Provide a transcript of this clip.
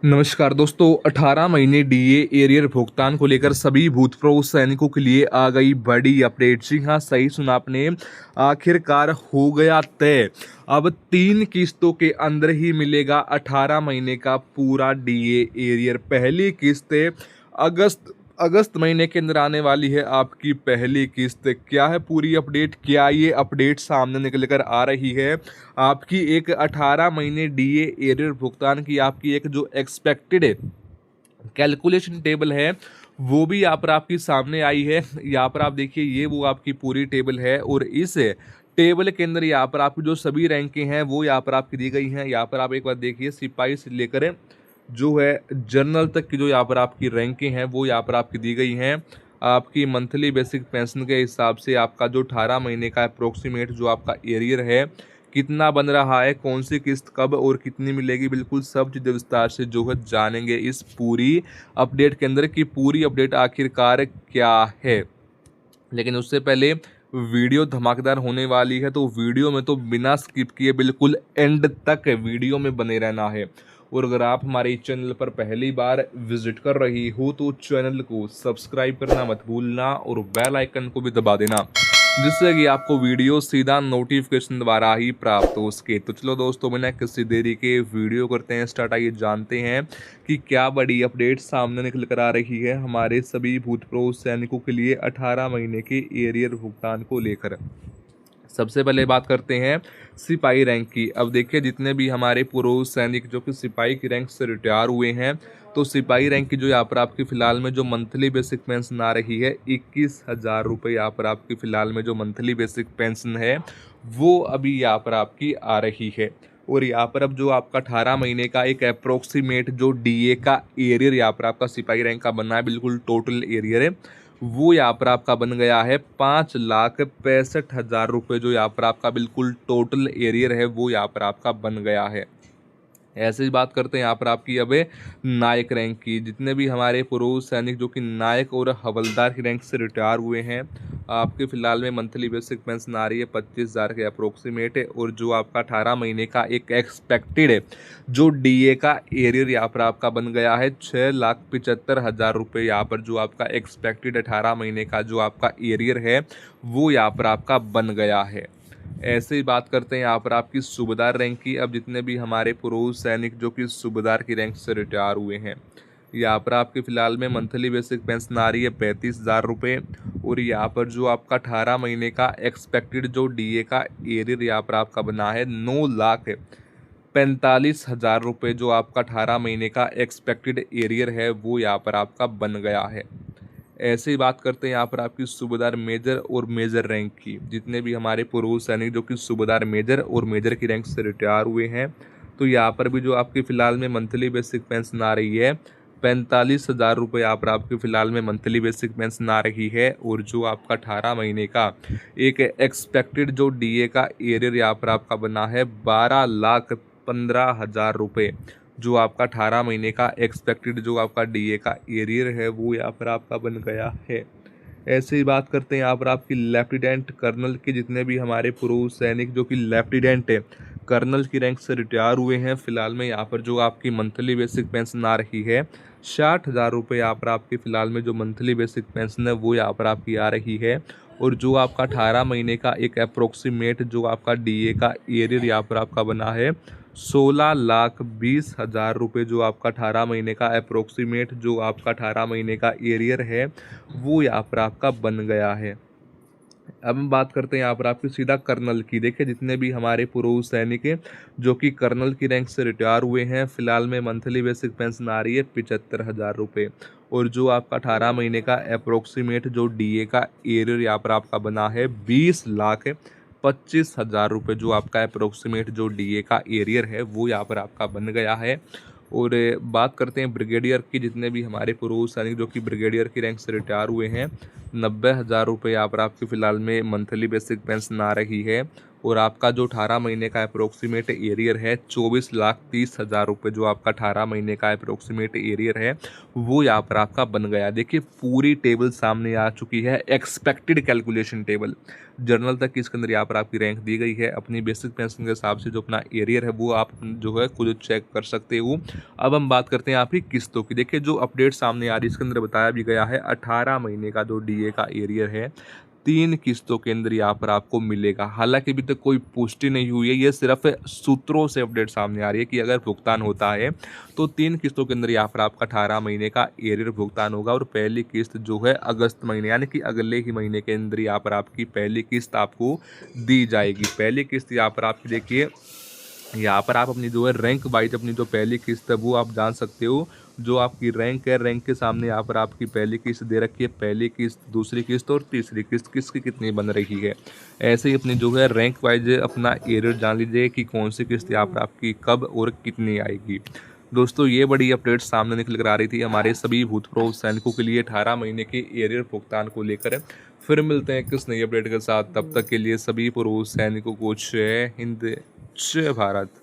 नमस्कार दोस्तों, 18 महीने डीए एरियर भुगतान को लेकर सभी भूतपूर्व सैनिकों के लिए आ गई बड़ी अपडेट। जी हाँ, सही सुना आपने, आखिरकार हो गया तय। अब 3 किस्तों के अंदर ही मिलेगा 18 महीने का पूरा डीए एरियर। पहली किस्त अगस्त अगस्त महीने के अंदर आने वाली है आपकी पहली किस्त। क्या है पूरी अपडेट, क्या ये अपडेट सामने निकल कर आ रही है? आपकी एक 18 महीने डीए एरियर भुगतान की आपकी एक जो एक्सपेक्टेड कैलकुलेशन टेबल है वो भी यहाँ पर आपकी सामने आई है। यहाँ पर आप देखिए, ये वो आपकी पूरी टेबल है और इस टेबल के अंदर यहाँ पर आपकी जो सभी रैंकें हैं वो यहाँ पर आपकी दी गई हैं। यहाँ पर आप एक बार देखिए, सिपाही से लेकर जो है जनरल तक की जो यहाँ पर आपकी रैंकें हैं वो यहाँ पर आपकी दी गई हैं। आपकी मंथली बेसिक पेंशन के हिसाब से आपका जो 18 महीने का अप्रोक्सीमेट जो आपका एरियर है कितना बन रहा है, कौन सी किस्त कब और कितनी मिलेगी, बिल्कुल सब चीज़ें विस्तार से जो है जानेंगे इस पूरी अपडेट के अंदर की पूरी अपडेट आखिरकार क्या है। लेकिन उससे पहले वीडियो धमाकेदार होने वाली है, तो वीडियो में तो बिना स्किप किए बिल्कुल एंड तक वीडियो में बने रहना है। और अगर आप हमारे चैनल पर पहली बार विजिट कर रही हो तो चैनल को सब्सक्राइब करना मत भूलना और बेल आइकन को भी दबा देना, जिससे कि आपको वीडियो सीधा नोटिफिकेशन द्वारा ही प्राप्त हो सके। तो चलो दोस्तों, बिना किसी देरी के वीडियो करते हैं स्टार्ट। आइए जानते हैं कि क्या बड़ी अपडेट सामने निकल कर आ रही है हमारे सभी भूतपूर्व सैनिकों के लिए 18 महीने के एरियर भुगतान को लेकर। सबसे पहले बात करते हैं सिपाही रैंक की। अब देखिए, जितने भी हमारे पूर्व सैनिक जो कि सिपाही की रैंक से रिटायर हुए हैं, तो सिपाही रैंक की जो यहाँ पर आपकी फ़िलहाल में जो मंथली बेसिक पेंशन आ रही है 21,000 रुपये। यहाँ पर आपकी फ़िलहाल में जो मंथली बेसिक पेंशन है वो अभी यहाँ पर आपकी आ रही है। और यहाँ पर अब जो आपका 18 महीने का एक अप्रोक्सीमेट जो डीए का एरियर यहाँ पर आपका सिपाही रैंक का बनना है, बिल्कुल टोटल एरियर है, वो यहाँ पर आपका बन गया है 5,65,000 रुपये। जो यहाँ पर आपका बिल्कुल टोटल एरियर है वो यहाँ पर आपका बन गया है। ऐसे ही बात करते हैं यहाँ पर आपकी अब नायक रैंक की। जितने भी हमारे पूर्व सैनिक जो कि नायक और हवलदार की रैंक से रिटायर हुए हैं, आपके फ़िलहाल में मंथली बेसिक पेंशन आ रही है 25,000 के अप्रोक्सीमेट है। और जो आपका 18 महीने का एक एक्सपेक्टेड जो डीए का एरियर यहाँ पर आपका बन गया है 6,75,000 रुपये। यहाँ पर जो आपका एक्सपेक्टेड 18 महीने का जो आपका एरियर है वो यहाँ पर आपका बन गया है। ऐसे ही बात करते हैं यहाँ पर आपकी सूबेदार रैंक की। अब जितने भी हमारे पूर्व सैनिक जो कि सूबेदार की रैंक से रिटायर हुए हैं, यहाँ पर आपके फ़िलहाल में मंथली बेसिक पेंशन आ रही है 35,000 रुपये। और यहाँ पर जो आपका 18 महीने का एक्सपेक्टेड जो डीए का एरियर यहाँ पर आपका बना है 9,45,000 रुपये। जो आपका 18 महीने का एक्सपेक्टेड एरियर है वो यहाँ पर आपका बन गया है। ऐसे ही बात करते हैं यहाँ पर आपकी सूबेदार मेजर और मेजर रैंक की। जितने भी हमारे पूर्व सैनिक जो कि सूबेदार मेजर और मेजर की रैंक से रिटायर हुए हैं, तो यहाँ पर भी जो आपकी फ़िलहाल में मंथली बेसिक पेंशन आ रही है 45,000 रुपये। यहाँ पर आपकी फ़िलहाल में मंथली बेसिक पेंशन आ रही है। और जो आपका 18 महीने का एक एक्सपेक्टेड जो डीए का एरियर यहाँ पर आपका बना है 12,15,000 रुपये। जो आपका 18 महीने का एक्सपेक्टेड जो आपका डीए का एरियर है वो यहाँ पर आपका बन गया है। ऐसे ही बात करते हैं यहाँ पर आपकी लेफ्टिनेंट कर्नल के। जितने भी हमारे पूर्व सैनिक जो कि लेफ्टिनेंट है कर्नल की रैंक से रिटायर हुए हैं, फिलहाल में यहाँ पर जो आपकी मंथली बेसिक पेंशन आ रही है 60,000 रुपये। यहाँ पर आपकी फ़िलहाल में जो मंथली बेसिक पेंशन है वो यहाँ पर आपकी आ रही है। और जो आपका 18 महीने का एक अप्रोक्सीमेट जो आपका डीए का एरियर यहाँ पर आपका बना है 16,20,000 रुपये। जो आपका 18 महीने का अप्रोक्सीमेट जो आपका 18 महीने का एरियर है वो यहाँ पर आपका बन गया है। अब हम बात करते हैं यहाँ पर आपकी सीधा कर्नल की। देखिए, जितने भी हमारे पूर्व सैनिक हैं जो कि कर्नल की रैंक से रिटायर हुए हैं, फिलहाल में मंथली बेसिक पेंशन आ रही है 75,000 रुपये। और जो आपका 18 महीने का अप्रोक्सीमेट जो डीए का एरियर यहाँ पर आपका बना है 20,25,000 रुपये। जो आपका अप्रोक्सीमेट जो डीए का एरियर है वो यहाँ पर आपका बन गया है। और बात करते हैं ब्रिगेडियर की। जितने भी हमारे पूर्व सैनिक जो कि ब्रिगेडियर की रैंक से रिटायर हुए हैं, 90,000 रुपये यहाँ पर आपकी फ़िलहाल में मंथली बेसिक पेंशन आ रही है। और आपका जो 18 महीने का अप्रोक्सीमेट एरियर है 24,30,000 रुपये, जो आपका 18 महीने का अप्रोक्सीमेट एरियर है वो यहाँ पर आपका बन गया। देखिए पूरी टेबल सामने आ चुकी है, एक्सपेक्टेड कैलकुलेशन टेबल, जर्नल तक इसके अंदर यहाँ पर आपकी रैंक दी गई है। अपनी बेसिक पेंशन के हिसाब से जो अपना एरियर है वो आप जो है खुद चेक कर सकते हो। अब हम बात करते हैं आपकी किस्तों की। देखिए जो अपडेट सामने आ रही है इसके अंदर बताया भी गया है 18 महीने का जो डीए का एरियर है 3 किस्तों के अंदर यहाँ पर आपको मिलेगा। हालांकि अभी तक कोई पुष्टि नहीं हुई है, ये सिर्फ सूत्रों से अपडेट सामने आ रही है कि अगर भुगतान होता है तो 3 किस्तों के अंदर यहाँ पर आपका 18 महीने का एरियर भुगतान होगा। और पहली किस्त जो है अगस्त महीने यानी कि अगले ही महीने के अंदर यहाँ पर आपकी पहली किस्त आपको दी जाएगी। पहली किस्त यहाँ पर आपकी देखिए, यहाँ पर आप अपनी जो है रैंक वाइज अपनी जो पहली किस्त है वो आप जान सकते हो। जो आपकी रैंक है, रैंक के सामने यहाँ पर आपकी पहली किस्त दे रखी है, पहली किस्त, दूसरी किस्त और तीसरी किस्त किसकी कितनी बन रही है। ऐसे ही अपनी जो है रैंक वाइज अपना एरियर जान लीजिए कि कौन सी किस्त यहाँ पर आपकी कब और कितनी आएगी। दोस्तों ये बड़ी अपडेट सामने निकल कर आ रही थी हमारे सभी भूतपूर्व सैनिकों के लिए 18 महीने के एरियर भुगतान को लेकर। फिर मिलते हैं किस नई अपडेट के साथ, तब तक के लिए सभी पूर्व सैनिकों को जय हिंद, जय भारत।